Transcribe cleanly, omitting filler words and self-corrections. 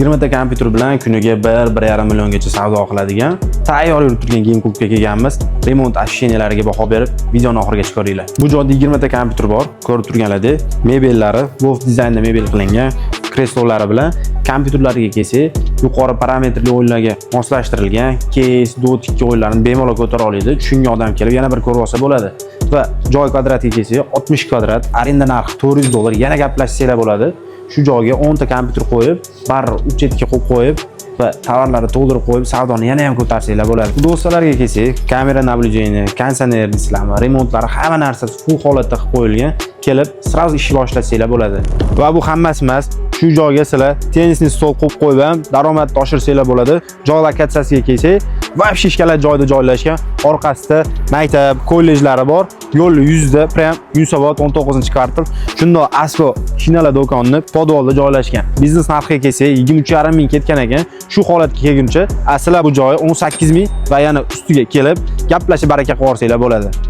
20 ta kompyuter bilan kuniga 1-1,5 milliongacha savdo qiladigan tayyor yurib turgan Game Cook'ga kelganmiz. Remont ashinalariga baho berib, videoni oxirigacha ko'ringlar. Bu joyda 20 ta kompyuter bor. Ko'rib turganlaringiz, mebellari Wolf dizaynda mebel qilingan, kreslolari bilan kompyuterlariga kelsak, yuqori parametrli o'yinlarga moslashtirilgan Case, Dota 2 o'yinlarini bemalol ko'tara oladi. Tushungan odam kelib yana bir ko'rib olsa bo'ladi. Va joy kvadratiga kelsak, 60 kvadrat, arenda narxi $400, yana gaplashsanglar bo'ladi. Shu joyga 10 ta kompyuter qo'yib, barra uchetga qo'yib va tovarlarni to'ldirib qo'yib, savdoni yana ham ko'tarsanglar bo'ladi. Do'stlarga kelsak, kamera naблюдение, konditsioner display, remontlari, hamma narsasi full holatda qilib qo'yilgan. Kelib, sразу ish boshlatsanglar bo'ladi. Va bu hammasi emas. Shu joyga sizlar tennisni stol qo'yib qo'yib ham daromadni oshirsanglar bo'ladi. Joy lokatsiyasiga kelsak, vobshe ishkalar joyda joylashgan. Orqasida maktab, kollejlari bor. Yo'lning yuzida, prям Yunusobod 19-kvartal. Shundoq Aspo shinalar do'koni podvolda joylashgan. Biznes narxiga kelsak, 23,5 ming ketgan ekan. Shu holatga kelguncha, aslan bu joyi 18 ming va yana ustiga kelib, gaplashib baraka qilib olsanglar bo'ladi.